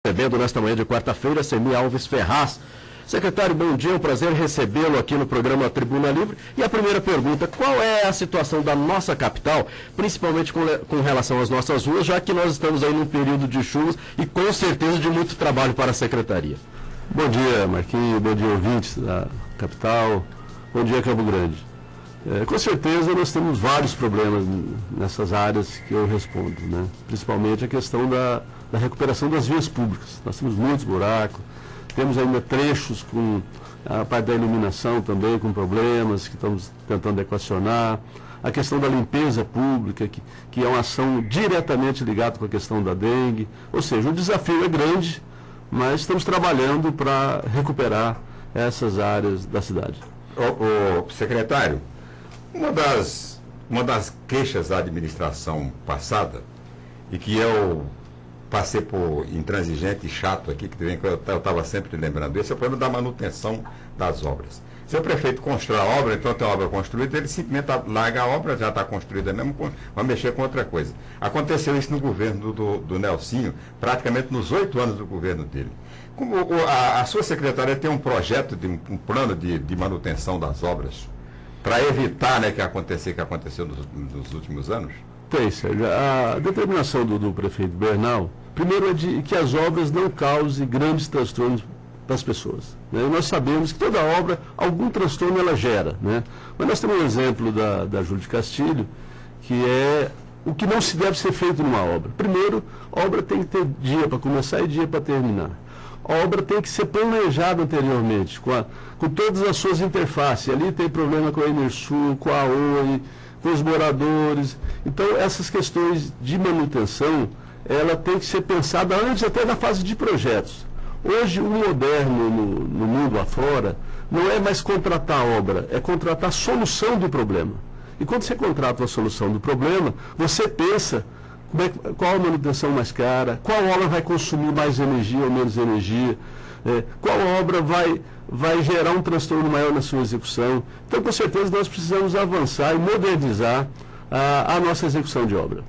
Recebendo nesta manhã de quarta-feira, Semi Alves Ferraz. Secretário, bom dia, é um prazer recebê-lo aqui no programa Tribuna Livre. E a primeira pergunta, qual é a situação da nossa capital, principalmente com relação às nossas ruas, já que nós estamos aí num período de chuvas e com certeza de muito trabalho para a Secretaria? Bom dia, Marquinhos, bom dia, ouvintes da capital, bom dia, Campo Grande. Com certeza nós temos vários problemas nessas áreas que eu respondo, né? Principalmente a questão da recuperação das vias públicas. Nós temos muitos buracos, temos ainda trechos com a parte da iluminação também com problemas que estamos tentando equacionar. A questão da limpeza pública, que é uma ação diretamente ligada com a questão da dengue. Ou seja, o desafio é grande, mas estamos trabalhando para recuperar essas áreas da cidade. Ô, secretário, uma das queixas da administração passada, e que eu passei por intransigente e chato aqui, que eu estava sempre lembrando isso, é o problema da manutenção das obras. Se o prefeito constrói a obra, então tem a obra construída, ele simplesmente larga a obra, já está construída mesmo, vai mexer com outra coisa. Aconteceu isso no governo do Nelsinho, praticamente nos 8 anos do governo dele. Como a sua secretária tem um projeto, um plano de manutenção das obras, para evitar, né, que aconteceu nos últimos anos? Tem, Sérgio. A determinação do prefeito Bernal, primeiro é de que as obras não causem grandes transtornos para as pessoas, né? Nós sabemos que toda obra, algum transtorno ela gera, né? Mas nós temos um exemplo da Júlio de Castilho, que é o que não se deve ser feito numa obra. Primeiro, a obra tem que ter dia para começar e dia para terminar. A obra tem que ser planejada anteriormente, com todas as suas interfaces. Ali tem problema com a Enersul, com a Oi, com os moradores. Então, essas questões de manutenção, ela tem que ser pensada antes até da fase de projetos. Hoje, o moderno no mundo afora não é mais contratar a obra, é contratar a solução do problema. E quando você contrata a solução do problema, você pensa qual a manutenção mais cara, qual obra vai consumir mais energia ou menos energia, qual obra vai gerar um transtorno maior na sua execução. Então, com certeza, nós precisamos avançar e modernizar a nossa execução de obra.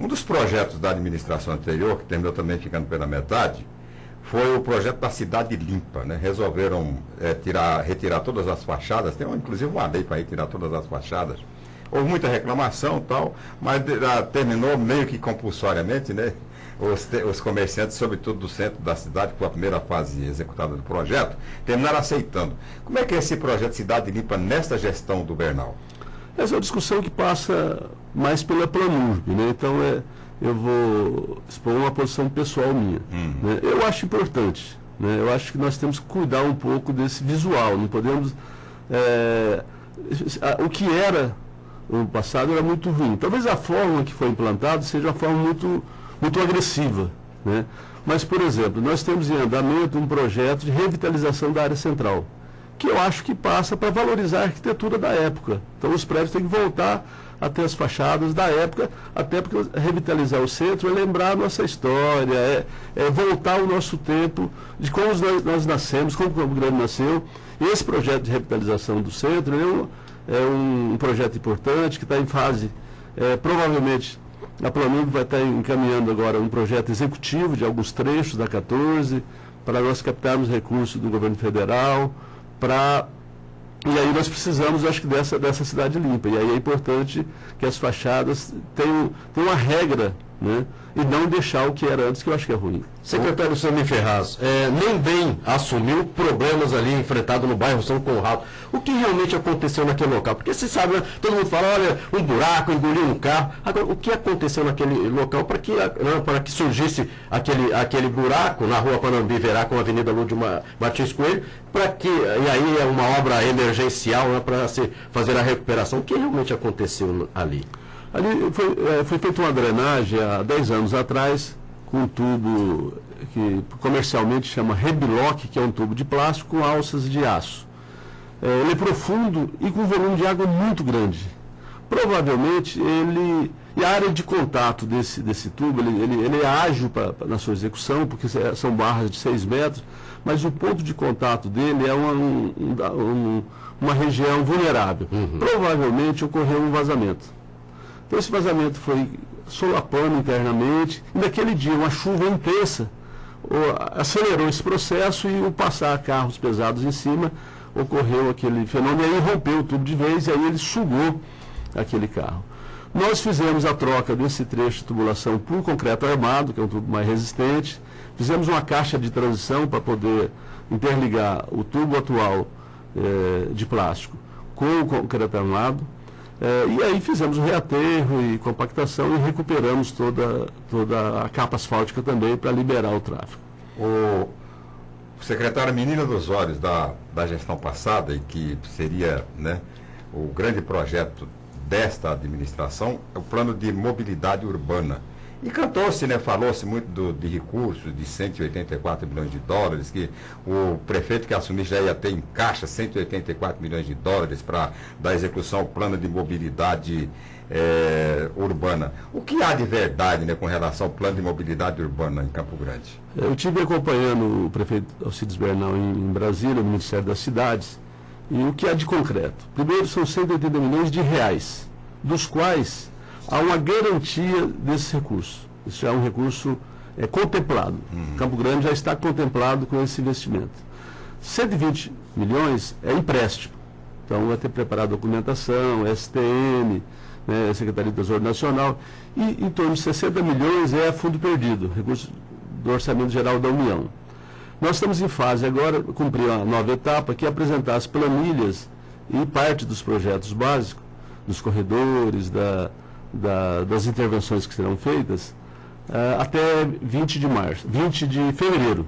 Um dos projetos da administração anterior, que terminou também ficando pela metade, foi o projeto da cidade limpa, né? Resolveram retirar todas as fachadas, tem inclusive uma lei para retirar todas as fachadas. Houve muita reclamação e tal, mas terminou meio que compulsoriamente, né? Os comerciantes, sobretudo do centro da cidade, que foi a primeira fase executada do projeto, terminaram aceitando. Como é que é esse projeto Cidade Limpa nesta gestão do Bernal? Essa é uma discussão que passa mais pela Planurb, né? Então, eu vou expor uma posição pessoal minha. Né? Eu acho importante, né? Eu acho que nós temos que cuidar um pouco desse visual, não podemos... o que era no passado era muito ruim. Talvez a forma que foi implantada seja uma forma muito agressiva, né? Mas, por exemplo, nós temos em andamento um projeto de revitalização da área central, que eu acho que passa para valorizar a arquitetura da época. Então, os prédios têm que voltar a ter as fachadas da época, até porque revitalizar o centro é lembrar a nossa história, é voltar ao nosso tempo, de como nós nascemos, como o Campo Grande nasceu. E esse projeto de revitalização do centro é um projeto importante, que está em fase, provavelmente, a Planurb vai estar encaminhando agora um projeto executivo de alguns trechos da 14, para nós captarmos recursos do governo federal, e aí nós precisamos, acho que, dessa cidade limpa. E aí é importante que as fachadas tenham uma regra, né? E não deixar o que era antes, que eu acho que é ruim. Secretário Sami Ferraz, nem bem assumiu problemas ali enfrentados no bairro São Conrado. O que realmente aconteceu naquele local? Porque você sabe, né, todo mundo fala, olha, um buraco, engoliu um carro. Agora, o que aconteceu naquele local para que surgisse aquele buraco na rua Panambi Verá com a Avenida Lúdio Martins Coelho, e aí é uma obra emergencial, né, para se fazer a recuperação? O que realmente aconteceu ali? Ali foi feita uma drenagem há 10 anos atrás, com um tubo que comercialmente chama Rebiloc, que é um tubo de plástico com alças de aço. Ele é profundo e com volume de água muito grande. Provavelmente e a área de contato desse tubo, ele é ágil na sua execução, porque são barras de 6 metros, mas o ponto de contato dele é uma região vulnerável. Provavelmente ocorreu um vazamento. Então, esse vazamento foi solapando internamente, e naquele dia uma chuva intensa acelerou esse processo e o passar carros pesados em cima, ocorreu aquele fenômeno, e aí rompeu o tubo de vez, e aí ele sugou aquele carro. Nós fizemos a troca desse trecho de tubulação por concreto armado, que é um tubo mais resistente, fizemos uma caixa de transição para poder interligar o tubo atual de plástico com o concreto armado, e aí fizemos o reaterro e compactação e recuperamos toda a capa asfáltica também para liberar o tráfego. O secretário Menina dos Olhos da gestão passada, e que seria, né, o grande projeto desta administração, é o plano de mobilidade urbana. E cantou-se, né, falou-se muito de recursos de 184 milhões de dólares, que o prefeito que assumir já ia ter em caixa 184 milhões de dólares para dar execução ao plano de mobilidade urbana. O que há de verdade, né, com relação ao plano de mobilidade urbana em Campo Grande? Eu estive acompanhando o prefeito Alcides Bernal em Brasília, no Ministério das Cidades, e o que há de concreto? Primeiro, são 180 milhões de reais, dos quais há uma garantia desse recurso. Isso já é um recurso contemplado. Campo Grande já está contemplado com esse investimento. 120 milhões é empréstimo. Então, vai ter preparado documentação, STM, né, Secretaria do Tesouro Nacional, e em torno de 60 milhões é fundo perdido, recurso do Orçamento Geral da União. Nós estamos em fase agora, cumprir uma nova etapa, que é apresentar as planilhas e parte dos projetos básicos, dos corredores, das intervenções que serão feitas, até 20 de fevereiro,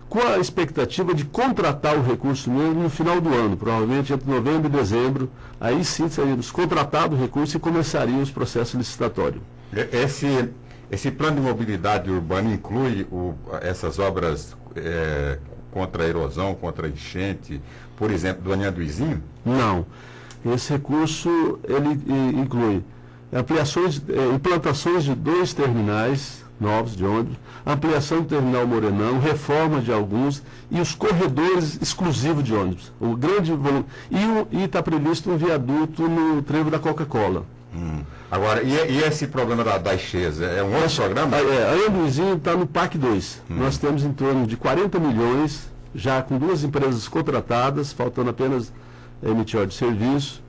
com a expectativa de contratar o recurso mesmo no final do ano, provavelmente entre novembro e dezembro, aí sim seríamos contratado o recurso e começariam os processos licitatórios. Esse plano de mobilidade urbana inclui essas obras contra a erosão, contra a enchente, por exemplo, do Anhanduizinho? Não. Esse recurso ele inclui implantações de 2 terminais novos de ônibus, ampliação do terminal Morenão, reforma de alguns e os corredores exclusivos de ônibus. O grande volume. E está previsto um viaduto no trevo da Coca-Cola. Agora, e esse problema da Chesa? É um outro programa? Anhanduizinho está no PAC 2. Nós temos em torno de 40 milhões, já com 2 empresas contratadas, faltando apenas emitir ordem de serviço.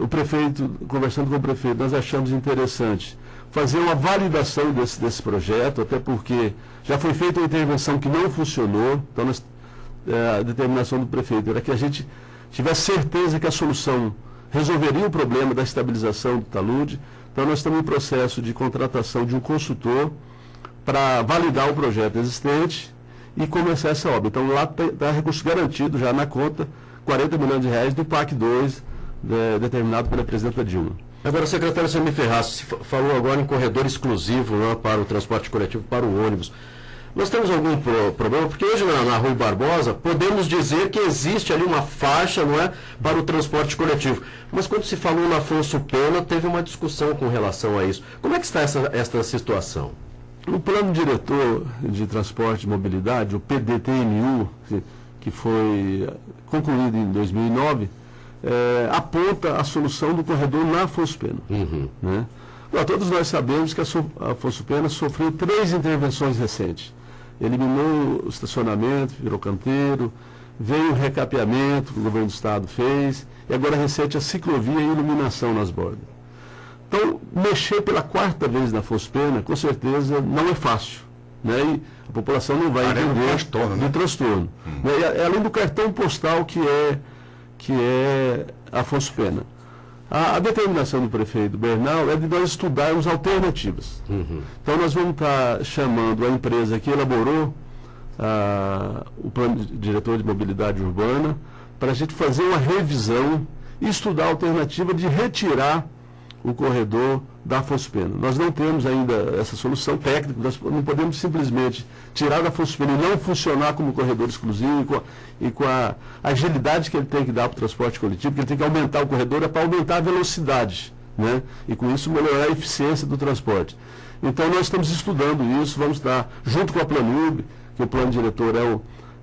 O prefeito, conversando com o prefeito, nós achamos interessante fazer uma validação desse projeto, até porque já foi feita uma intervenção que não funcionou. Então, a determinação do prefeito era que a gente tivesse certeza que a solução resolveria o problema da estabilização do talude. Então, nós estamos em processo de contratação de um consultor para validar o projeto existente e começar essa obra. Então, lá está recurso garantido já na conta, 40 milhões de reais do PAC 2, determinado pela presidenta Dilma. Agora, secretário Samir Ferraz, se falou agora em corredor exclusivo, né, para o transporte coletivo, para o ônibus. Nós temos algum problema? Porque hoje na Rui Barbosa podemos dizer que existe ali uma faixa, não é, para o transporte coletivo. Mas quando se falou na Afonso Pena, teve uma discussão com relação a isso. Como é que está esta situação? O Plano Diretor de Transporte e Mobilidade, o PDTMU, que foi concluído em 2009, aponta a solução do corredor na Afonso Pena. Né? Todos nós sabemos que a Afonso Pena sofreu 3 intervenções recentes. Eliminou o estacionamento, virou canteiro, veio o recapeamento que o governo do estado fez, e agora recente a ciclovia e iluminação nas bordas. Então, mexer pela 4ª vez na Afonso Pena, com certeza, não é fácil. Né? E a população não vai entender do transtorno. Né? E, além do cartão postal que é Afonso Pena. A determinação do prefeito Bernal é de nós estudarmos alternativas. Então, nós vamos estar chamando a empresa que elaborou o plano diretor de mobilidade urbana para a gente fazer uma revisão e estudar a alternativa de retirar o corredor da Afonso Pena. Nós não temos ainda essa solução técnica, nós não podemos simplesmente tirar da Afonso Pena e não funcionar como corredor exclusivo e com a agilidade que ele tem que dar para o transporte coletivo, que ele tem que aumentar o corredor para aumentar a velocidade, né? E com isso melhorar a eficiência do transporte. Então nós estamos estudando isso, vamos estar junto com a Planurb, que o plano diretor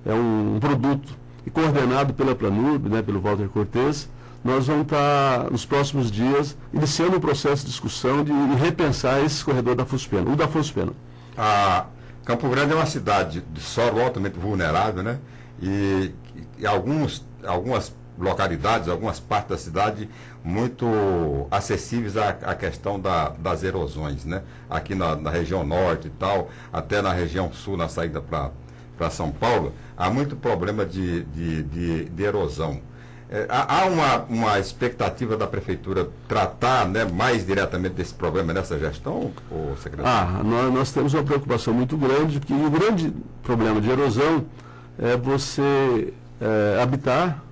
é um produto coordenado pela Planurb, né, pelo Walter Cortes. nós vamos estar, nos próximos dias, iniciando um processo de discussão de repensar esse corredor da Afonso Pena, o da Afonso Pena. Campo Grande é uma cidade de solo altamente vulnerável, né? E algumas localidades, algumas partes da cidade muito acessíveis à questão das erosões, né? Aqui na região norte e tal, até na região sul, na saída para São Paulo, há muito problema de erosão. Há uma expectativa da Prefeitura tratar, né, mais diretamente desse problema nessa gestão, secretário? Nós temos uma preocupação muito grande, porque o grande problema de erosão é você habitar,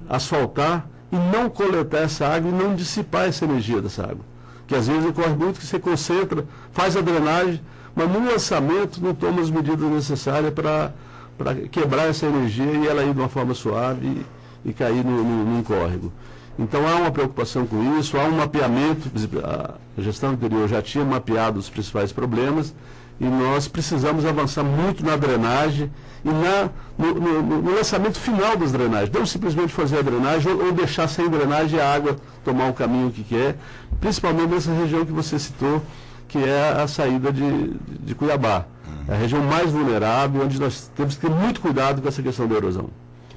asfaltar e não coletar essa água e não dissipar essa energia dessa água. Que às vezes ocorre muito que você concentra, faz a drenagem, mas no lançamento não toma as medidas necessárias para quebrar essa energia e ela ir de uma forma suave e cair num córrego. Então há uma preocupação com isso, há um mapeamento, a gestão anterior já tinha mapeado os principais problemas e nós precisamos avançar muito na drenagem e no lançamento final das drenagens, não simplesmente fazer a drenagem ou deixar sem drenagem a água tomar o caminho que quer, principalmente nessa região que você citou, que é a saída de Cuiabá. É a região mais vulnerável, onde nós temos que ter muito cuidado com essa questão da erosão.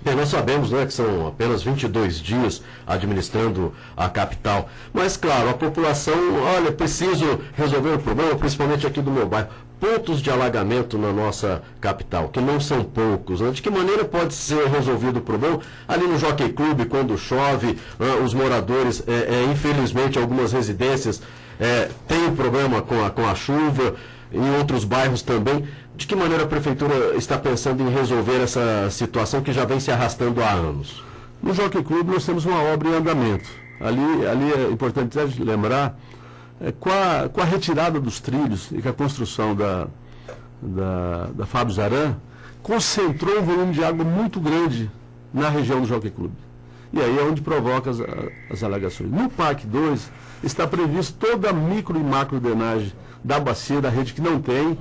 Bem, nós sabemos, né, que são apenas 22 dias administrando a capital, mas claro, a população, olha, preciso resolver o problema, principalmente aqui do meu bairro. Pontos de alagamento na nossa capital, que não são poucos, né? De que maneira pode ser resolvido o problema? Ali no Jockey Club, quando chove, os moradores, infelizmente, algumas residências têm problema com a chuva, em outros bairros também. De que maneira a Prefeitura está pensando em resolver essa situação que já vem se arrastando há anos? No Jockey Club nós temos uma obra em andamento. Ali é importante lembrar, com a retirada dos trilhos e com a construção da Fábio Zaran, concentrou um volume de água muito grande na região do Jockey Club. E aí é onde provoca as alagações. No Parque 2 está previsto toda a micro e macro drenagem da bacia, da rede que não tem,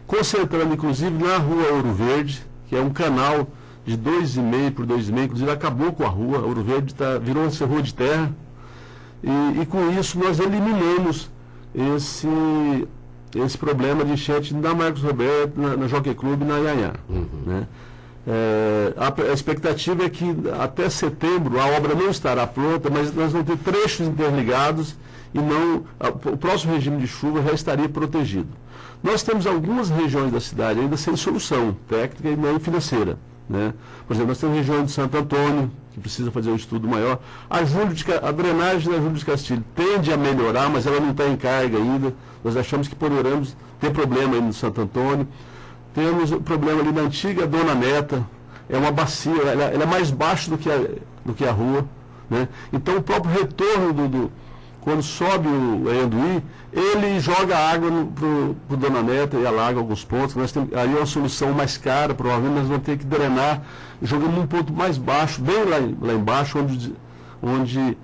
concentrando inclusive na rua Ouro Verde, que é um canal de 2,5 por 2,5, inclusive acabou com a rua, Ouro Verde virou uma rua de terra, e com isso nós eliminamos esse problema de enchente na Marcos Roberto, na Jockey Club e na Ianhá. Né? A expectativa é que até setembro a obra não estará pronta, mas nós vamos ter trechos interligados e o próximo regime de chuva já estaria protegido. Nós temos algumas regiões da cidade ainda sem solução técnica e não financeira. Né? Por exemplo, nós temos a região de Santo Antônio, que precisa fazer um estudo maior. A drenagem da Júlio de Castilho tende a melhorar, mas ela não está em carga ainda. Nós achamos que poderemos ter problema aí no Santo Antônio. Temos o problema ali na antiga Dona Neta, é uma bacia, ela é mais baixo do que a rua. Né? Então o próprio retorno quando sobe o Anhanduí, ele joga água para o Dona Neta e alaga alguns pontos. Aí é uma solução mais cara, provavelmente nós vamos ter que drenar, jogando num ponto mais baixo, bem lá embaixo, onde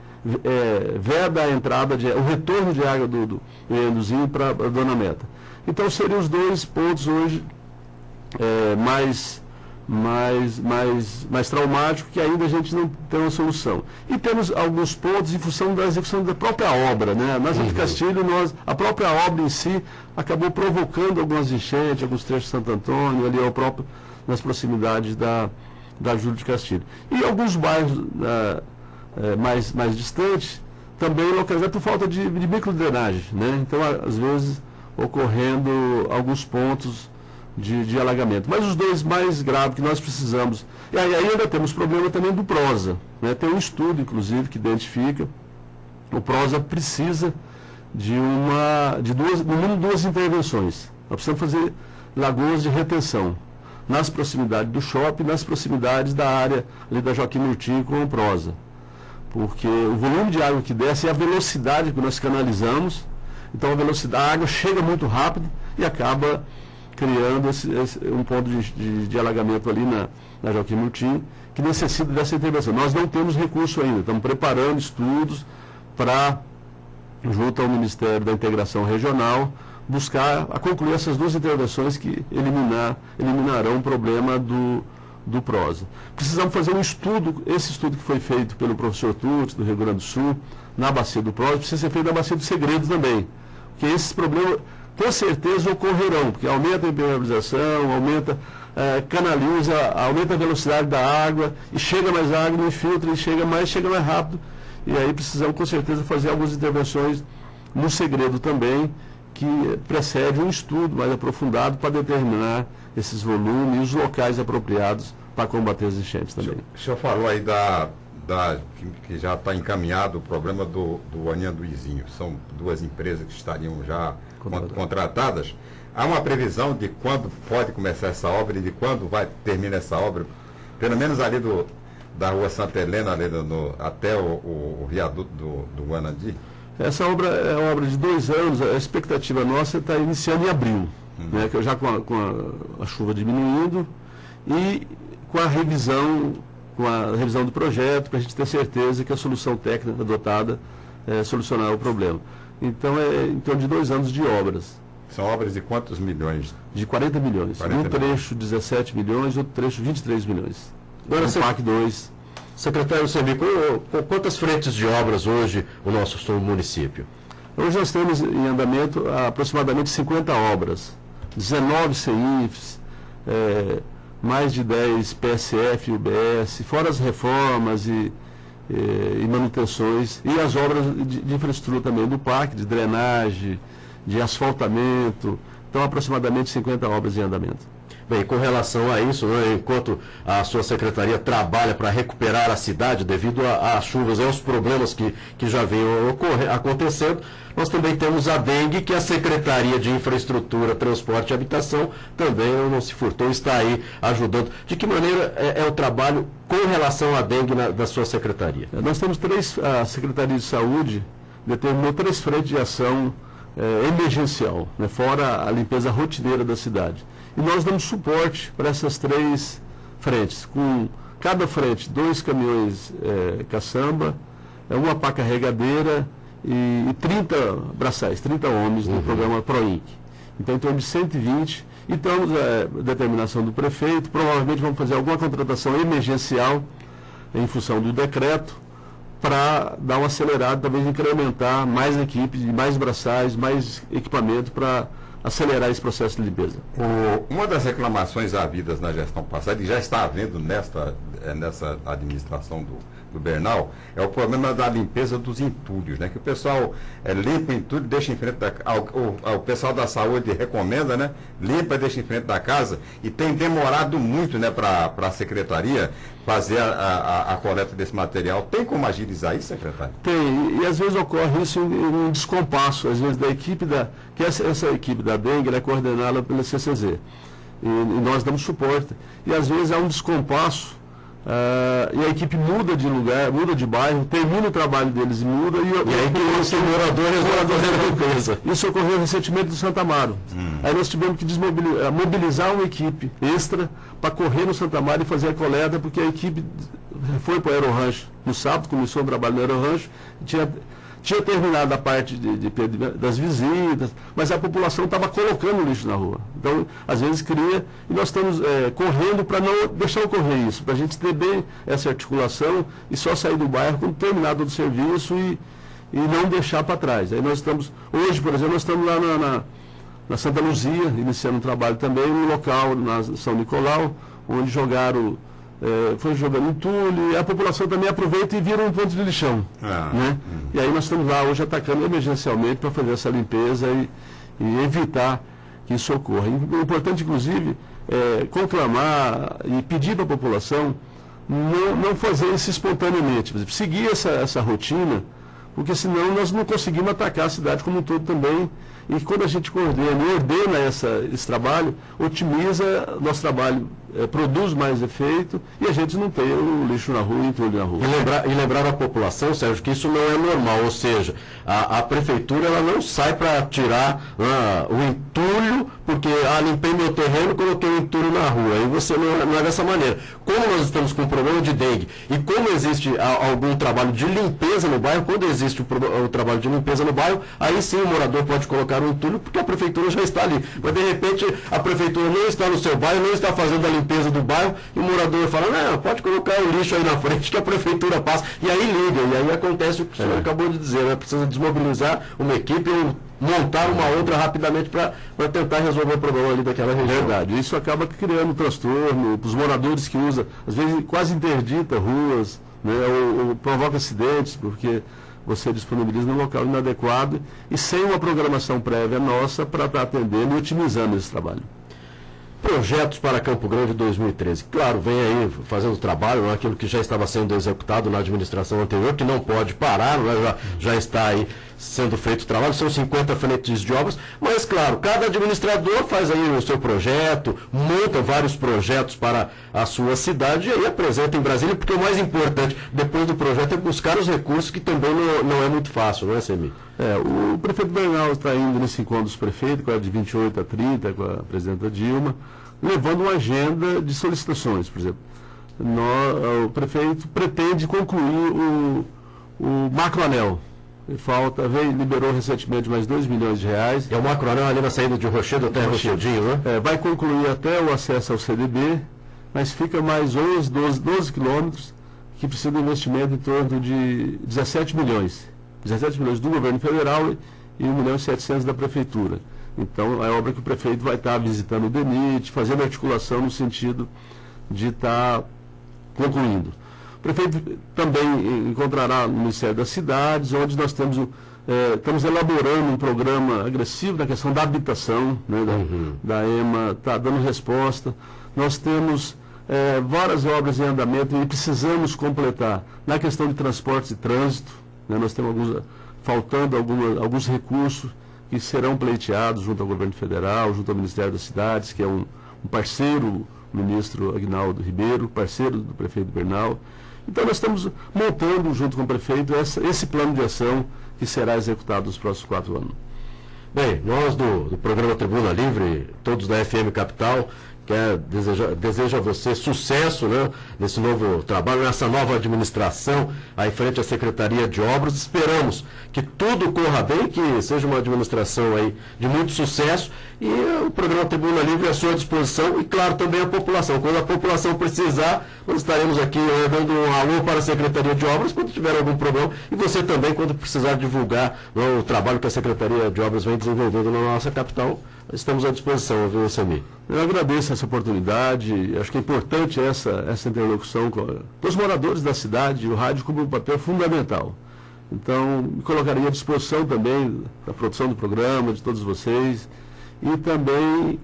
veda a entrada, o retorno de água do Anhanduzinho para a Dona Neta. Então seriam os dois pontos hoje mais traumático, que ainda a gente não tem uma solução. E temos alguns pontos em função da execução da própria obra. Né? Na Júlio de Castilho, a própria obra em si acabou provocando algumas enchentes, alguns trechos de Santo Antônio, ali nas proximidades da Júlio de Castilho. E alguns bairros mais distantes, também localizados por falta de microdrenagem. Né? Então, às vezes, ocorrendo alguns pontos de alagamento. Mas os dois mais graves que nós precisamos, e aí ainda temos problema também do PROSA. Né? Tem um estudo, inclusive, que identifica o PROSA precisa no mínimo duas intervenções. Nós precisamos fazer lagoas de retenção nas proximidades do shopping, nas proximidades da área ali da Joaquim Murtinho com o PROSA. Porque o volume de água que desce e a velocidade que nós canalizamos, então a água chega muito rápido e acaba criando um ponto de alagamento ali na Joaquim Murtinho, que necessita dessa intervenção. Nós não temos recurso ainda, estamos preparando estudos para, junto ao Ministério da Integração Regional, buscar concluir essas duas intervenções que eliminarão o problema do PROSA. Precisamos fazer um estudo, esse estudo que foi feito pelo professor Tucci, do Rio Grande do Sul, na bacia do PROSA, precisa ser feito na bacia do Segredo também, porque esses problemas com certeza ocorrerão, porque aumenta a impermeabilização, canaliza, aumenta a velocidade da água, e chega mais água, não infiltra, e chega mais rápido, e aí precisamos com certeza fazer algumas intervenções no Segredo também, que precede um estudo mais aprofundado para determinar esses volumes e os locais apropriados para combater as enchentes também. O senhor falou aí que já está encaminhado o problema do Anhanduizinho. São 2 empresas que estariam já contratadas. Há uma previsão de quando pode começar essa obra e de quando vai terminar essa obra? Pelo menos ali da rua Santa Helena, ali até o viaduto do Guanandi? Essa obra é uma obra de 2 anos, a expectativa nossa está iniciando em abril, né, que já com a chuva diminuindo e com a revisão do projeto, para a gente ter certeza que a solução técnica adotada solucionar o problema. Então é em torno de 2 anos de obras. São obras de quantos milhões? De 40 milhões. Um trecho 17 milhões, outro trecho 23 milhões. Agora, o PAC 2. Secretário Semir, com quantas frentes de obras hoje o nosso município? Hoje nós temos em andamento aproximadamente 50 obras, 19 CIFs, mais de 10 PSF e UBS, fora as reformas e manutenções, e as obras de infraestrutura também do PAC, de drenagem, de asfaltamento, então aproximadamente 50 obras em andamento. Bem, com relação a isso, né, enquanto a sua secretaria trabalha para recuperar a cidade devido às chuvas e aos problemas que já vêm acontecendo, nós também temos a dengue, que a Secretaria de Infraestrutura, Transporte e Habitação também não se furtou, está aí ajudando. De que maneira é o trabalho com relação à dengue da sua secretaria? Nós temos a Secretaria de Saúde determinou 3 frentes de ação emergencial, né, fora a limpeza rotineira da cidade. E nós damos suporte para essas 3 frentes, com cada frente 2 caminhões caçamba, uma pá carregadeira e 30 braçais, 30 homens do programa PROINC. Então, em torno de 120, e estamos determinação do prefeito, provavelmente vamos fazer alguma contratação emergencial em função do decreto, para dar uma acelerada, talvez incrementar mais equipes, mais braçais, mais equipamento para acelerar esse processo de limpeza. Uma das reclamações havidas na gestão passada, e já está havendo nessa administração do Bernal, é o problema da limpeza dos entulhos, né? Que o pessoal limpa o entulho, deixa em frente o pessoal da saúde recomenda, né? Limpa e deixa em frente da casa, e tem demorado muito, né, para a secretaria fazer a coleta desse material. Tem como agilizar isso, secretário? Tem, e às vezes ocorre isso em um descompasso, às vezes da equipe que essa equipe da dengue é coordenada pela CCZ. E nós damos suporte. E às vezes há um descompasso, e a equipe muda de lugar, muda de bairro, termina o trabalho deles e muda. E aí que o morador resolve a limpeza. Isso ocorreu recentemente no Santa Amaro. Aí nós tivemos que mobilizar uma equipe extra para correr no Santa Amaro e fazer a coleta, porque a equipe foi para o Aerorancho no sábado, começou o trabalho no Aerorancho, tinha terminado a parte das visitas, mas a população estava colocando lixo na rua. Então, às vezes cria, e nós estamos correndo para não deixar ocorrer isso, para a gente ter bem essa articulação e só sair do bairro quando terminado o serviço e não deixar para trás. Aí nós estamos, hoje, por exemplo, nós estamos lá na Santa Luzia, iniciando um trabalho também, no local, na São Nicolau, onde foi jogando entulho, e a população também aproveita e vira um ponto de lixão. Né? E aí nós estamos lá hoje atacando emergencialmente para fazer essa limpeza e evitar que isso ocorra. O importante, inclusive, é conclamar e pedir para a população não fazer isso espontaneamente, por exemplo, seguir essa rotina, porque senão nós não conseguimos atacar a cidade como um todo também. E quando a gente coordena e ordena esse trabalho, otimiza nosso trabalho, produz mais efeito e a gente não tem o lixo na rua e entulho na rua. E lembrar a população, Sérgio, que isso não é normal, ou seja, a prefeitura ela não sai para tirar o entulho, porque limpei meu terreno, coloquei o entulho na rua. Aí você não é dessa maneira. Como nós estamos com um problema de dengue e como existe algum trabalho de limpeza no bairro, quando existe o trabalho de limpeza no bairro, aí sim o morador pode colocar colocar um entulho porque a prefeitura já está ali. Mas de repente a prefeitura não está no seu bairro, não está fazendo a limpeza do bairro, e o morador fala, não, pode colocar o lixo aí na frente que a prefeitura passa. E aí liga, e aí acontece o que o senhor acabou de dizer, né? Precisa desmobilizar uma equipe ou montar uma outra rapidamente para tentar resolver o problema ali daquela região. Verdade. Isso acaba criando transtorno para os moradores que usam, às vezes quase interdita ruas, né, ou provoca acidentes, porque você disponibiliza no local inadequado e sem uma programação prévia nossa para estar atendendo e otimizando esse trabalho. Projetos para Campo Grande 2013. Claro, vem aí fazendo trabalho, não é aquilo que já estava sendo executado na administração anterior, que não pode parar, já está aí sendo feito o trabalho, são 50 frentes de obras, mas claro, cada administrador faz aí o seu projeto, monta vários projetos para a sua cidade e aí apresenta em Brasília, porque o mais importante depois do projeto é buscar os recursos, que também não é muito fácil, não é, Semi? O prefeito Bernal está indo nesse encontro dos prefeitos, que é de 28 a 30, com a presidenta Dilma, levando uma agenda de solicitações, por exemplo. O prefeito pretende concluir o macroanel. Liberou recentemente mais 2 milhões de reais. É o macroanel ali na saída de Rochedo até Rochedinho, né? Vai concluir até o acesso ao CDB, mas fica mais 12 quilômetros que precisa de investimento em torno de 17 milhões. 17 milhões do governo federal e 1.700.000 da prefeitura. Então, é obra que o prefeito vai estar visitando o DENIT, fazendo articulação no sentido de estar concluindo. O prefeito também encontrará no Ministério das Cidades, onde nós estamos elaborando um programa agressivo na questão da habitação, né, da EMA está dando resposta. Nós temos várias obras em andamento e precisamos completar na questão de transportes e trânsito. Né, nós temos faltando alguns recursos que serão pleiteados junto ao governo federal, junto ao Ministério das Cidades, que é um parceiro, o ministro Aguinaldo Ribeiro, parceiro do prefeito Bernal. Então nós estamos montando, junto com o prefeito, esse plano de ação que será executado nos próximos 4 anos. Bem, nós do programa Tribuna Livre, todos da FM Capital, deseja a você sucesso, né, nesse novo trabalho, nessa nova administração aí frente à Secretaria de Obras. Esperamos que tudo corra bem, que seja uma administração aí de muito sucesso, e o programa Tribuna Livre é à sua disposição, e claro, também a população. Quando a população precisar, nós estaremos aqui dando um alô para a Secretaria de Obras quando tiver algum problema, e você também quando precisar divulgar, né, o trabalho que a Secretaria de Obras vem desenvolvendo na nossa capital. Estamos à disposição, viu, Sami? Eu agradeço essa oportunidade, acho que é importante essa interlocução com os moradores da cidade, o rádio como um papel fundamental. Então, me colocaria à disposição também da produção do programa, de todos vocês, e também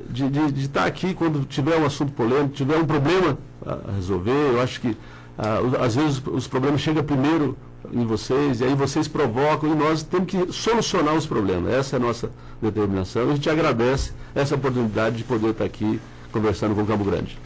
de estar aqui quando tiver um assunto polêmico, tiver um problema a resolver. Eu acho que, às vezes, os problemas chegam primeiro em vocês, e aí vocês provocam, e nós temos que solucionar os problemas. Essa é a nossa determinação. A gente agradece essa oportunidade de poder estar aqui conversando com o Campo Grande.